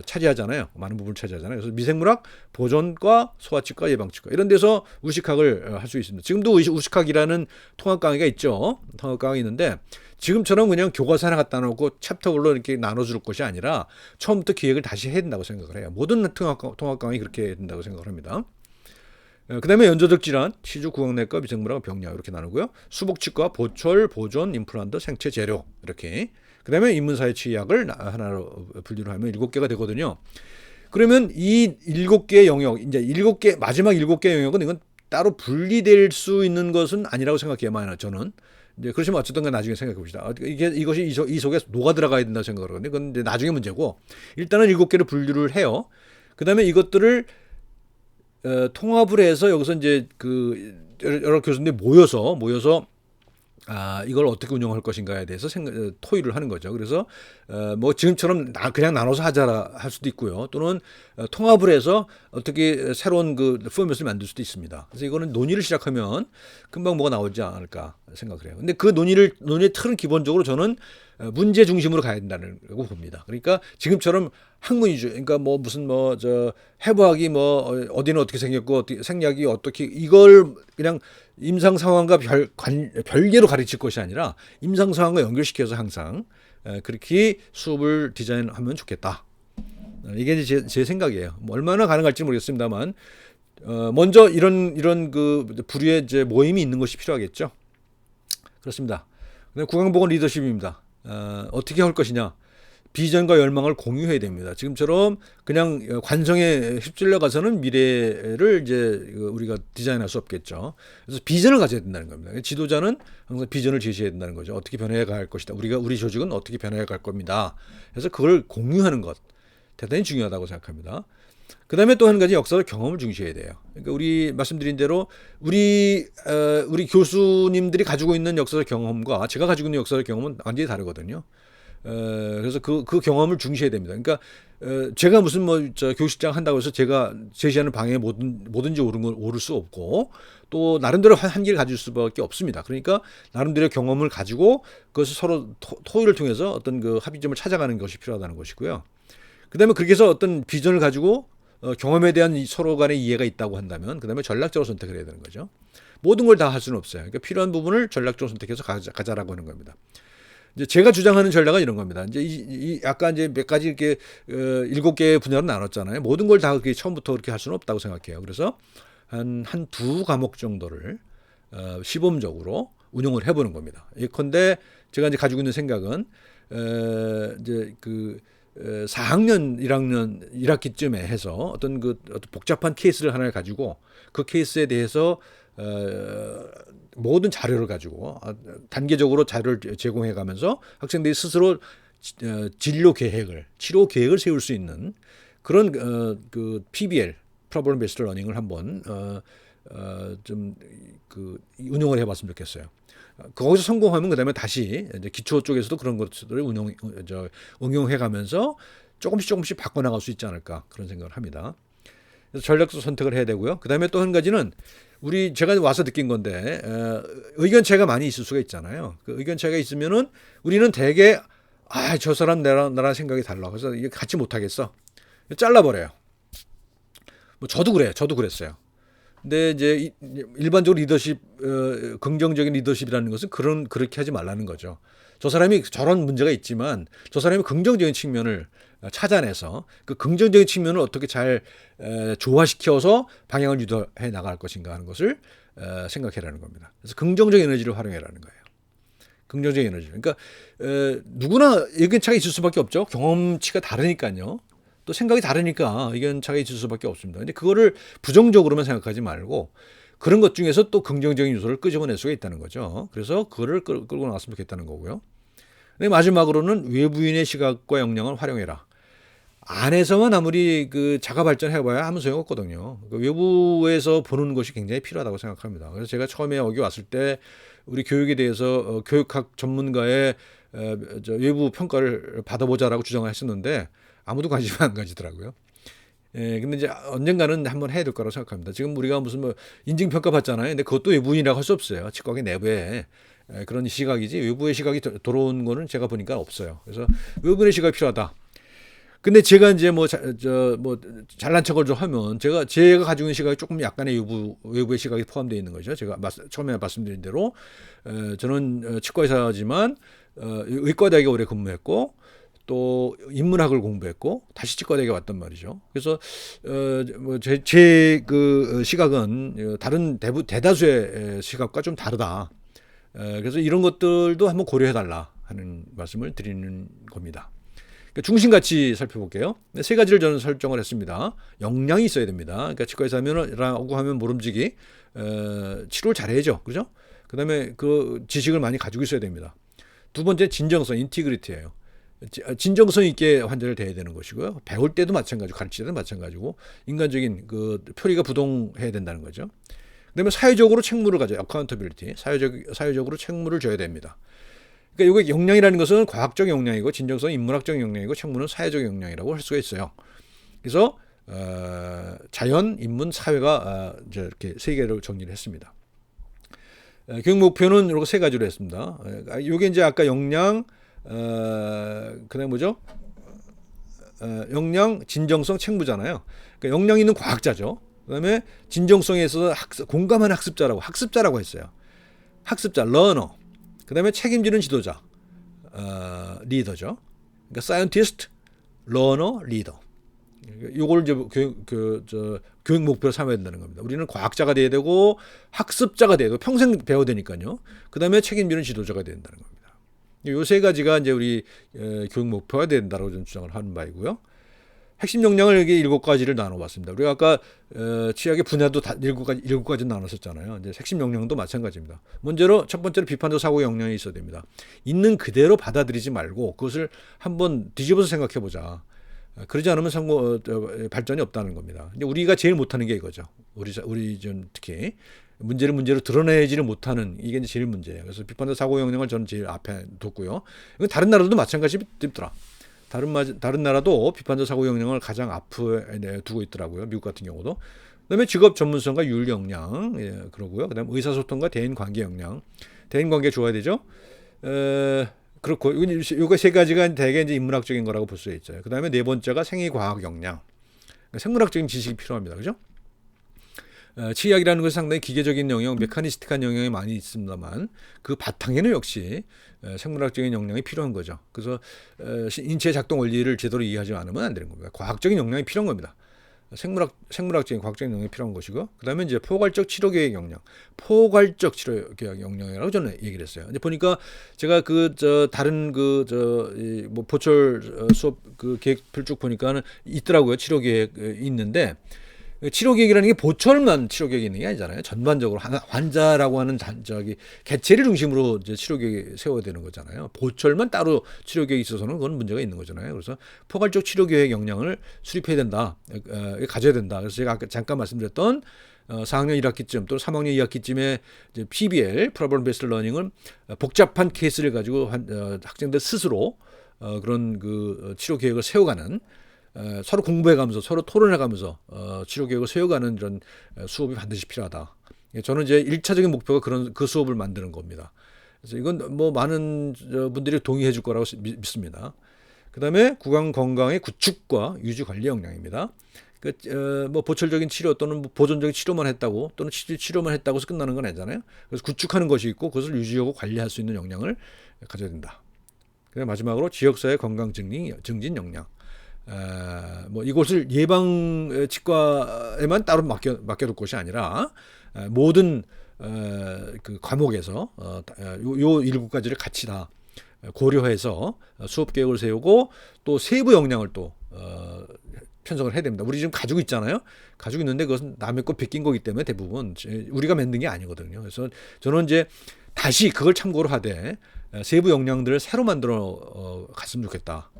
차지하잖아요. 많은 부분을 차지하잖아요. 그래서 미생물학, 보존과 소아치과, 예방치과 이런 데서 우식학을 할 수 있습니다. 지금도 우식학이라는 통합 강의가 있죠. 통합 강의가 있는데 지금처럼 그냥 교과서 하나 갖다 놓고 챕터별로 이렇게 나눠줄 것이 아니라 처음부터 기획을 다시 해야 된다고 생각을 해요. 모든 통합 강의 그렇게 해야 된다고 생각을 합니다. 그 다음에 연조적 질환, 치주, 구강내과, 미생물학, 병리학 이렇게 나누고요. 수복치과, 보철, 보존, 임플란트, 생체 재료 이렇게. 그 다음에 인문사회 치의학을 하나로 분류를 하면 7개가 되거든요. 그러면 이 7개의 영역, 이제 7개, 마지막 7개의 영역은 이건 따로 분리될 수 있는 것은 아니라고 생각해요. 저는. 이제 그렇지만 어쨌든 나중에 생각해 봅시다. 이것이 이 속에 녹아 들어가야 된다고 생각을 하거든요. 그건 이제 나중에 문제고 일단은 7개를 분류를 해요. 그 다음에 이것들을 통합을 해서 여기서 이제 여러 교수님들이 모여서 이걸 어떻게 운영할 것인가에 대해서 토의를 하는 거죠. 그래서 뭐 지금처럼 그냥 나눠서 하자 할 수도 있고요. 또는 통합을 해서 어떻게 새로운 포맷을 만들 수도 있습니다. 그래서 이거는 논의를 시작하면 금방 뭐가 나오지 않을까 생각을 해요. 근데 그 논의의 틀은 기본적으로 저는 문제 중심으로 가야 된다는 거 봅니다. 그러니까 지금처럼 학문 위주, 그러니까 뭐 무슨 해부학이 어디는 어떻게 생겼고 생략이 어떻게 이걸 그냥 임상 상황과 별개로 가르칠 것이 아니라 임상 상황과 연결시켜서 항상 그렇게 수업을 디자인하면 좋겠다. 이게 이제 제 생각이에요. 뭐 얼마나 가능할지 모르겠습니다만 먼저 이런 부류의 이제 모임이 있는 것이 필요하겠죠. 그렇습니다. 구강보건 리더십입니다. 어떻게 할 것이냐. 비전과 열망을 공유해야 됩니다. 지금처럼 그냥 관성에 휩쓸려 가서는 미래를 이제 우리가 디자인할 수 없겠죠. 그래서 비전을 가져야 된다는 겁니다. 지도자는 항상 비전을 제시해야 된다는 거죠. 어떻게 변해야 갈 것이다. 우리 조직은 어떻게 변해야 갈 겁니다. 그래서 그걸 공유하는 것 대단히 중요하다고 생각합니다. 그 다음에 또 한 가지 역사적 경험을 중시해야 돼요. 그러니까 우리 말씀드린 대로 우리 교수님들이 가지고 있는 역사적 경험과 제가 가지고 있는 역사적 경험은 완전히 다르거든요. 그래서 그 경험을 중시해야 됩니다. 그러니까 제가 무슨 교실장 한다고 해서 제가 제시하는 방향에 뭐든지 오를 수 없고 또 나름대로 한계를 가질 수밖에 없습니다. 그러니까 나름대로 경험을 가지고 그것을 서로 토의를 통해서 어떤 합의점을 찾아가는 것이 필요하다는 것이고요. 그다음에 그렇게 해서 어떤 비전을 가지고 경험에 대한 서로 간의 이해가 있다고 한다면 그다음에 전략적으로 선택을 해야 되는 거죠. 모든 걸 다 할 수는 없어요. 그러니까 필요한 부분을 전략적으로 선택해서 가자라고 하는 겁니다. 이제 제가 주장하는 전략은 이런 겁니다. 이제 아까 이제 몇 가지 이렇게 7개의 분야로 나눴잖아요. 모든 걸 다 처음부터 그렇게 할 수는 없다고 생각해요. 그래서 한 두 과목 정도를 시범적으로 운영을 해보는 겁니다. 예컨대 제가 이제 가지고 있는 생각은 이제 4학년, 1학년, 1학기쯤에 해서 어떤 복잡한 케이스를 하나를 가지고 그 케이스에 대해서 모든 자료를 가지고 단계적으로 자료를 제공해 가면서 학생들이 스스로 치료 계획을 세울 수 있는 그런 PBL, Problem Based Learning을 한번 운영을 해봤으면 좋겠어요. 거기서 성공하면 그다음에 다시 이제 기초 쪽에서도 그런 것들을 응용해가면서 조금씩 바꿔나갈 수 있지 않을까 그런 생각을 합니다. 그래서 전략적 선택을 해야 되고요. 그다음에 또 한 가지는 제가 와서 느낀 건데 의견 차이가 많이 있을 수가 있잖아요. 그 의견 차이가 있으면은 우리는 대개 저 사람 나랑 생각이 달라. 그래서 이게 같이 못 하겠어. 잘라버려요. 뭐 저도 그랬어요. 근데 이제 일반적으로 리더십, 긍정적인 리더십이라는 것은 그렇게 하지 말라는 거죠. 저 사람이 저런 문제가 있지만 저 사람이 긍정적인 측면을 찾아내서 그 긍정적인 측면을 어떻게 잘 조화시켜서 방향을 유도해 나갈 것인가 하는 것을 생각해라는 겁니다. 그래서 긍정적인 에너지를 활용해라는 거예요. 긍정적인 에너지. 그러니까 누구나 의견 차가 있을 수밖에 없죠. 경험치가 다르니까요. 또 생각이 다르니까 의견 차가 있을 수밖에 없습니다. 근데 그거를 부정적으로만 생각하지 말고 그런 것 중에서 또 긍정적인 요소를 끄집어낼 수가 있다는 거죠. 그래서 그거를 끌고 나왔으면 좋겠다는 거고요. 근데 마지막으로는 외부인의 시각과 역량을 활용해라. 안에서만 아무리 자가 발전해봐야 아무 소용없거든요. 외부에서 보는 것이 굉장히 필요하다고 생각합니다. 그래서 제가 처음에 여기 왔을 때 우리 교육에 대해서 교육학 전문가의 외부 평가를 받아보자라고 주장을 했었는데 아무도 관심이 안 가지더라고요. 근데 이제 언젠가는 한번 해야 될 거라고 생각합니다. 지금 우리가 무슨 인증평가 받잖아요. 근데 그것도 외부인이라고 할 수 없어요. 치과계 내부에 그런 시각이지 외부의 시각이 들어온 거는 제가 보니까 없어요. 그래서 외부의 시각이 필요하다. 근데 제가 이제 뭐 잘난 척을 좀 하면 제가 가지고 있는 시각이 조금 약간의 외부의 시각이 포함되어 있는 거죠. 제가 처음에 말씀드린 대로 저는 치과 의사지만 의과대학에 오래 근무했고 또 인문학을 공부했고 다시 치과대학에 왔단 말이죠. 그래서 제 그 시각은 다른 대다수의 시각과 좀 다르다. 그래서 이런 것들도 한번 고려해달라 하는 말씀을 드리는 겁니다. 그러니까 중심같이 살펴볼게요. 세 가지를 저는 설정을 했습니다. 역량이 있어야 됩니다. 그러니까 치과의사라고 하면 모름지기 치료를 잘해야죠, 그죠? 그다음에 그 지식을 많이 가지고 있어야 됩니다. 두 번째 진정성, 인티그리티예요. 진정성 있게 환자를 대해야 되는 것이고요. 배울 때도 마찬가지고 가르칠 때도 마찬가지고 인간적인 그 표리가 부동해야 된다는 거죠. 그다음에 사회적으로 책무를 가져요. 어카운터빌리티. 사회적으로 책무를 져야 됩니다. 그러니까 이게 역량이라는 것은 과학적 역량이고 진정성 인문학적 역량이고 책무는 사회적 역량이라고 할 수가 있어요. 그래서 자연, 인문, 사회가 이렇게 세 개를 정리를 했습니다. 교육 목표는 이렇게 세 가지로 했습니다. 이게 이제 아까 역량, 그다음 뭐죠? 역량, 진정성, 책무잖아요. 그러니까 역량 있는 과학자죠. 그다음에 진정성에 있어서 공감하는 학습자라고 했어요. 학습자, learner. 그다음에 책임지는 지도자, 리더죠. 그러니까 scientist, learner, leader. 요걸 이제 교육 목표로 삼아야 된다는 겁니다. 우리는 과학자가 돼야 되고 학습자가 돼야 되고 평생 배워야 되니까요. 그다음에 책임지는 지도자가 된다는 겁니다. 요 세 가지가 이제 우리 교육 목표가 된다고 저는 주장을 하는 바이고요. 핵심 역량을 여기 7가지를 나눠봤습니다. 우리가 아까 치약의 분야도 다 7가지 나눴었잖아요. 이제 핵심 역량도 마찬가지입니다. 먼저로 첫 번째로 비판적 사고 역량이 있어야 됩니다. 있는 그대로 받아들이지 말고 그것을 한번 뒤집어서 생각해보자. 그러지 않으면 발전이 없다는 겁니다. 근데 우리가 제일 못하는 게 이거죠. 우리 좀 특히 문제를 드러내지를 못하는 이게 이제 제일 문제예요. 그래서 비판적 사고 역량을 저는 제일 앞에 뒀고요. 이건 다른 나라도 마찬가지더라. 다른 나라도 비판적 사고 역량을 가장 앞에 두고 있더라고요. 미국 같은 경우도. 그다음에 직업 전문성과 윤리 역량, 그러고요. 그다음 의사소통과 대인 관계 역량. 대인 관계 좋아야 되죠. 그렇고 이거 세 가지가 대개 이제 인문학적인 거라고 볼 수 있죠. 그다음에 네 번째가 생의과학 역량. 생물학적인 지식이 필요합니다. 그죠? 치의학이라는 것은 상당히 기계적인 영역, 메카니스틱한 영역이 많이 있습니다만 그 바탕에는 역시 생물학적인 역량이 필요한 거죠. 그래서 인체 작동 원리를 제대로 이해하지 않으면 안 되는 겁니다. 과학적인 역량이 필요한 겁니다. 생물학적인 과학적인 역량이 필요한 것이고, 그다음에 이제 포괄적 치료 계획 역량, 포괄적 치료 계획 역량이라고 저는 얘기를 했어요. 이제 보니까 제가 다른 뭐 보철 수업 그 계획표 쭉 보니까는 있더라고요. 치료 계획 있는데. 치료 계획이라는 게 보철만 치료 계획이 있는 게 아니잖아요. 전반적으로 환자라고 하는 개체를 중심으로 이제 치료 계획 세워야 되는 거잖아요. 보철만 따로 치료 계획이 있어서는 그건 문제가 있는 거잖아요. 그래서 포괄적 치료 계획 역량을 수립해야 된다, 가져야 된다. 그래서 제가 아까 잠깐 말씀드렸던 4학년 1학기쯤 또는 3학년 2학기쯤에 이제 PBL (Problem Based Learning을) 복잡한 케이스를 가지고 학생들 스스로 그런 그 치료 계획을 세워가는. 서로 공부해가면서 서로 토론해가면서 치료 계획을 세워가는 이런 수업이 반드시 필요하다. 저는 이제 1차적인 목표가 그 수업을 만드는 겁니다. 그래서 이건 뭐 많은 분들이 동의해 줄 거라고 믿습니다. 그다음에 구강 건강의 구축과 유지 관리 역량입니다. 뭐 보철적인 치료 또는 뭐 보존적인 치료만 했다고 또는 치료만 했다고 해서 끝나는 건 아니잖아요. 그래서 구축하는 것이 있고 그것을 유지하고 관리할 수 있는 역량을 가져야 된다. 그다음 마지막으로 지역사회 건강 증진 역량. 뭐 이곳을 예방 치과에만 따로 맡겨둘 것이 아니라 모든 그 과목에서 요 7가지를 같이 다 고려해서 수업 계획을 세우고 또 세부 역량을 또 편성을 해야 됩니다. 우리 지금 가지고 있잖아요. 가지고 있는데 그것은 남의 것 베낀 거기 때문에 대부분 우리가 만든 게 아니거든요. 그래서 저는 이제 다시 그걸 참고로 하되 세부 역량들을 새로 만들어 갔으면 좋겠다.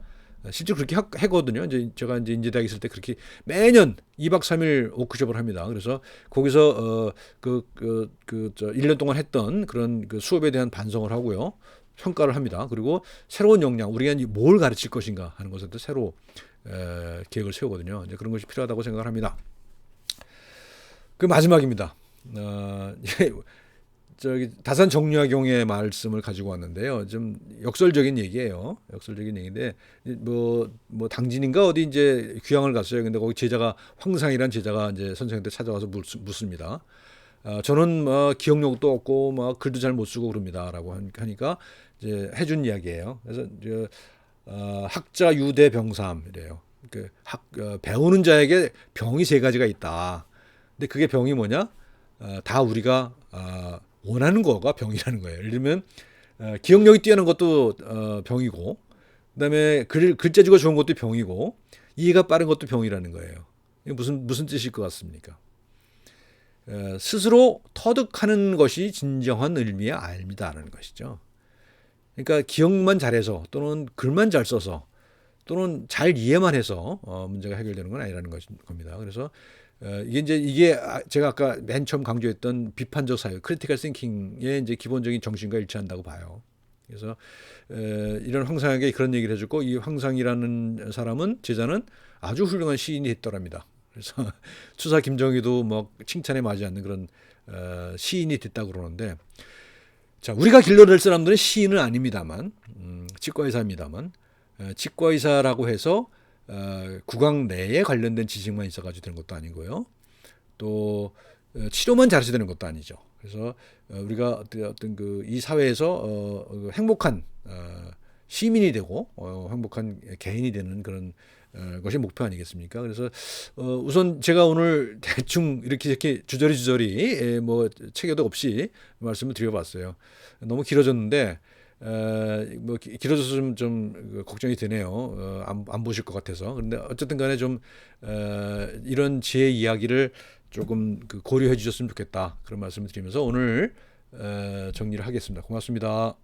실제로 그렇게 하거든요. 제가 인제대학에 있을 때 그렇게 매년 2박 3일 워크숍을 합니다. 그래서 거기서 1년 동안 했던 그런 그 수업에 대한 반성을 하고요. 평가를 합니다. 그리고 새로운 역량, 우리가 뭘 가르칠 것인가 하는 것에 새로 계획을 세우거든요. 이제 그런 것이 필요하다고 생각을 합니다. 그 마지막입니다. 저기 다산 정유화경의 말씀을 가지고 왔는데요. 좀 역설적인 얘기예요. 역설적인 얘기인데 뭐 당진인가 어디 이제 귀향을 갔어요. 근데 거기 제자가 황상이란 제자가 이제 선생님한테 찾아와서 묻습니다. 저는 뭐 기억력도 없고 막 글도 잘 못 쓰고 그럽니다라고 하니까 이제 해준 이야기예요. 그래서 학자 유대 병삼이래요. 배우는 자에게 병이 세 가지가 있다. 근데 그게 병이 뭐냐? 다 우리가 원하는 거가 병이라는 거예요. 예를 들면 기억력이 뛰어난 것도 병이고, 그다음에 글재주가 좋은 것도 병이고, 이해가 빠른 것도 병이라는 거예요. 이게 무슨 뜻일 것 같습니까? 스스로 터득하는 것이 진정한 의미의 알미다라는 것이죠. 그러니까 기억만 잘해서 또는 글만 잘 써서 또는 잘 이해만 해서 문제가 해결되는 건 아니라는 겁니다. 그래서 이게 제가 아까 맨 처음 강조했던 비판적 사유, 크리티컬 싱킹의 이제 기본적인 정신과 일치한다고 봐요. 그래서 이런 황상에게 그런 얘기를 해주고, 이 황상이라는 사람은 제자는 아주 훌륭한 시인이 됐더랍니다. 그래서 추사 김정희도 뭐 칭찬에 맞지 않는 그런 시인이 됐다고 그러는데, 자, 우리가 길러낼 사람들은 시인은 아닙니다만, 치과의사입니다만, 치과의사라고 해서 구강 내에 관련된 지식만 있어가지고 되는 것도 아니고요. 또 치료만 잘해서 되는 것도 아니죠. 그래서 우리가 어떤 이 사회에서 행복한 시민이 되고 행복한 개인이 되는 그런 것이 목표 아니겠습니까? 그래서 우선 제가 오늘 대충 이렇게 주저리 뭐 체계도 없이 말씀을 드려봤어요. 너무 길어졌는데 뭐 길어져서 좀 걱정이 되네요. 안 보실 것 같아서. 그런데 어쨌든 간에 좀 이런 제 이야기를 조금 고려해 주셨으면 좋겠다, 그런 말씀을 드리면서 오늘 정리를 하겠습니다. 고맙습니다.